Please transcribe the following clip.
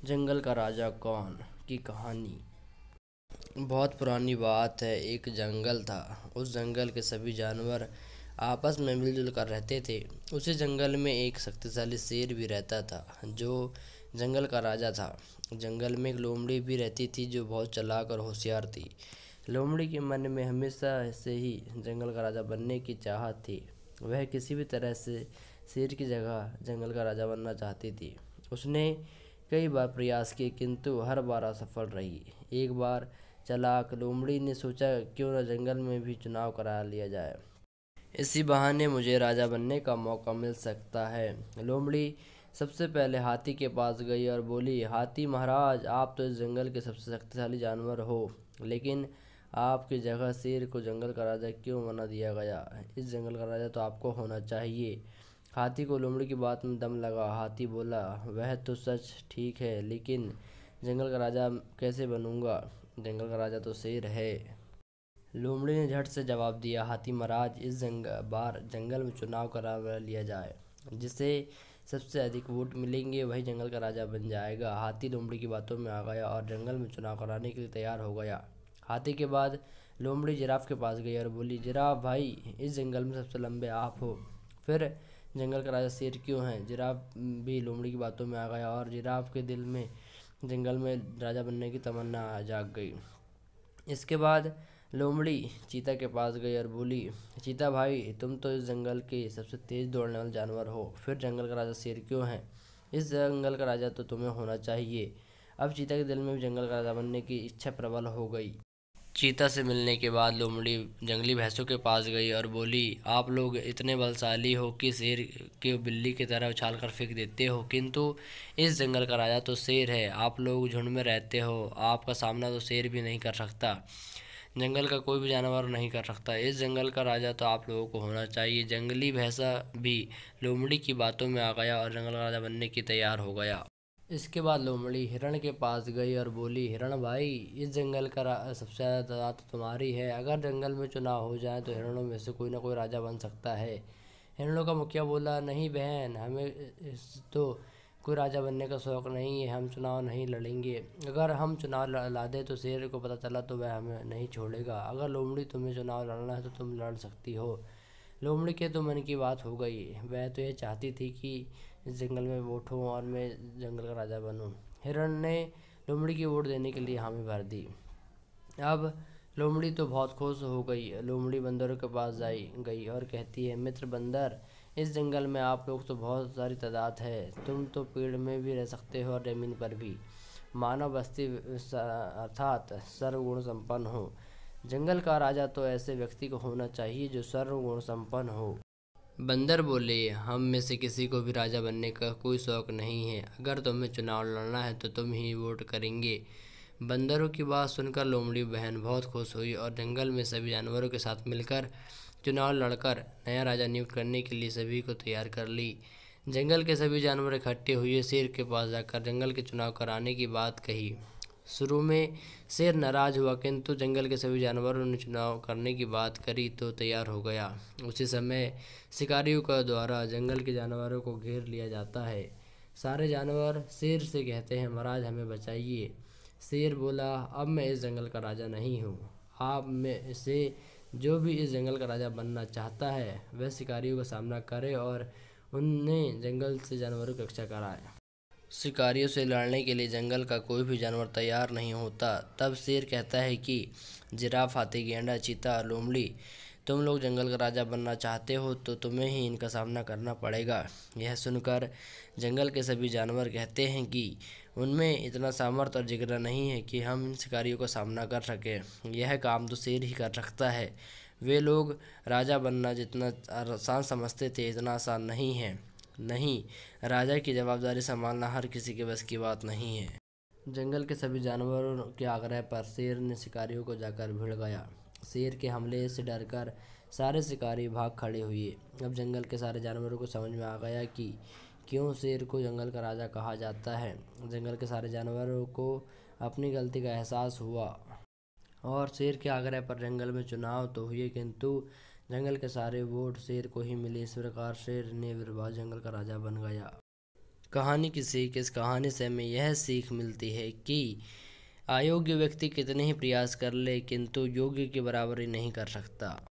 जंगल का राजा कौन की कहानी। बहुत पुरानी बात है। एक जंगल था। उस जंगल के सभी जानवर आपस में मिलजुल कर रहते थे। उसी जंगल में एक शक्तिशाली शेर भी रहता था जो जंगल का राजा था। जंगल में एक लोमड़ी भी रहती थी जो बहुत चालाक और होशियार थी। लोमड़ी के मन में हमेशा से ही जंगल का राजा बनने की चाहत थी। वह किसी भी तरह से शेर की जगह जंगल का राजा बनना चाहती थी। उसने कई बार प्रयास किए किंतु हर बार असफल रही। एक बार चालाक लोमड़ी ने सोचा क्यों न जंगल में भी चुनाव करा लिया जाए। इसी बहाने मुझे राजा बनने का मौका मिल सकता है। लोमड़ी सबसे पहले हाथी के पास गई और बोली, हाथी महाराज, आप तो इस जंगल के सबसे शक्तिशाली जानवर हो, लेकिन आपकी जगह शेर को जंगल का राजा क्यों बना दिया गया। इस जंगल का राजा तो आपको होना चाहिए। हाथी को लोमड़ी की बात में दम लगा। हाथी बोला, वह तो सच ठीक है, लेकिन जंगल का राजा कैसे बनूंगा। जंगल का राजा तो शेर है। लोमड़ी ने झट से जवाब दिया, हाथी महाराज, इस बार जंगल में चुनाव करा लिया जाए। जिसे सबसे अधिक वोट मिलेंगे वही जंगल का राजा बन जाएगा। हाथी लोमड़ी की बातों में आ गया और जंगल में चुनाव कराने के लिए तैयार हो गया। हाथी के बाद लोमड़ी जिराफ के पास गई और बोली, जिराफ भाई, इस जंगल में सबसे लंबे आप हो, फिर जंगल का राजा शेर क्यों है। जिराफ भी लोमड़ी की बातों में आ गया और जिराफ के दिल में जंगल में राजा बनने की तमन्ना जाग गई। इसके बाद लोमड़ी चीता के पास गई और बोली, चीता भाई, तुम तो इस जंगल के सबसे तेज दौड़ने वाले जानवर हो, फिर जंगल का राजा शेर क्यों है। इस जंगल का राजा तो तुम्हें होना चाहिए। अब चीता के दिल में भी जंगल का राजा बनने की इच्छा प्रबल हो गई। चीता से मिलने के बाद लोमड़ी जंगली भैंसों के पास गई और बोली, आप लोग इतने बलशाली हो कि शेर के बिल्ली की तरह उछाल कर फेंक देते हो, किंतु इस जंगल का राजा तो शेर है। आप लोग झुंड में रहते हो, आपका सामना तो शेर भी नहीं कर सकता। जंगल का कोई भी जानवर नहीं कर सकता। इस जंगल का राजा तो आप लोगों को होना चाहिए। जंगली भैंसा भी लोमड़ी की बातों में आ गया और जंगल का राजा बनने की तैयार हो गया। इसके बाद लोमड़ी हिरण के पास गई और बोली, हिरण भाई, इस जंगल का सबसे ज़्यादा तादाद तो तुम्हारी है। अगर जंगल में चुनाव हो जाए तो हिरणों में से कोई ना कोई राजा बन सकता है। हिरणों का मुखिया बोला, नहीं बहन, हमें तो कोई राजा बनने का शौक़ नहीं है, हम चुनाव नहीं लड़ेंगे। अगर हम चुनाव ला दें तो शेर को पता चला तो वह हमें नहीं छोड़ेगा। अगर लोमड़ी तुम्हें चुनाव लड़ना है तो तुम लड़ सकती हो। लोमड़ी के तो मन की बात हो गई। वह तो ये चाहती थी कि इस जंगल में वोट हो और मैं जंगल का राजा बनूं। हिरण ने लोमड़ी की वोट देने के लिए हामी भर दी। अब लोमड़ी तो बहुत खुश हो गई। लोमड़ी बंदरों के पास गई और कहती है, मित्र बंदर, इस जंगल में आप लोग तो बहुत सारी तादाद है। तुम तो पेड़ में भी रह सकते हो और ज़मीन पर भी। मानव बस्ती अर्थात सर्वगुण संपन्न हो। जंगल का राजा तो ऐसे व्यक्ति को होना चाहिए जो सर्वगुण संपन्न हो। बंदर बोले, हम में से किसी को भी राजा बनने का कोई शौक़ नहीं है। अगर तुम्हें चुनाव लड़ना है तो तुम ही वोट करेंगे। बंदरों की बात सुनकर लोमड़ी बहन बहुत खुश हुई और जंगल में सभी जानवरों के साथ मिलकर चुनाव लड़कर नया राजा नियुक्त करने के लिए सभी को तैयार कर ली। जंगल के सभी जानवर इकट्ठे हुए शेर के पास जाकर जंगल के चुनाव कराने की बात कही। शुरू में शेर नाराज हुआ, किंतु जंगल के सभी जानवरों ने चुनाव करने की बात करी तो तैयार हो गया। उसी समय शिकारियों का द्वारा जंगल के जानवरों को घेर लिया जाता है। सारे जानवर शेर से कहते हैं, महाराज हमें बचाइए। शेर बोला, अब मैं इस जंगल का राजा नहीं हूँ। आप में से जो भी इस जंगल का राजा बनना चाहता है वह शिकारियों का सामना करे और उन्हें जंगल से जानवरों की रक्षा कराए। शिकारियों से लड़ने के लिए जंगल का कोई भी जानवर तैयार नहीं होता। तब शेर कहता है कि जिराफ, हाथी, गैंडा, चीता और लोमड़ी, तुम लोग जंगल का राजा बनना चाहते हो तो तुम्हें ही इनका सामना करना पड़ेगा। यह सुनकर जंगल के सभी जानवर कहते हैं कि उनमें इतना सामर्थ्य और जिगरा नहीं है कि हम इन शिकारियों का सामना कर सकें। यह काम तो शेर ही कर सकता है। वे लोग राजा बनना जितना आसान समझते थे इतना आसान नहीं है। नहीं, राजा की जवाबदारी संभालना हर किसी के बस की बात नहीं है। जंगल के सभी जानवरों के आग्रह पर शेर ने शिकारियों को जाकर भिड़ गया। शेर के हमले से डरकर सारे शिकारी भाग खड़े हुए। अब जंगल के सारे जानवरों को समझ में आ गया कि क्यों शेर को जंगल का राजा कहा जाता है। जंगल के सारे जानवरों को अपनी गलती का एहसास हुआ और शेर के आग्रह पर जंगल में चुनाव तो हुए, किंतु जंगल के सारे वोट शेर को ही मिले। इस प्रकार शेर ने निर्भय जंगल का राजा बन गया। कहानी की सीख। इस कहानी से हमें यह सीख मिलती है कि अयोग्य व्यक्ति कितने ही प्रयास कर ले किंतु योग्य की बराबरी नहीं कर सकता।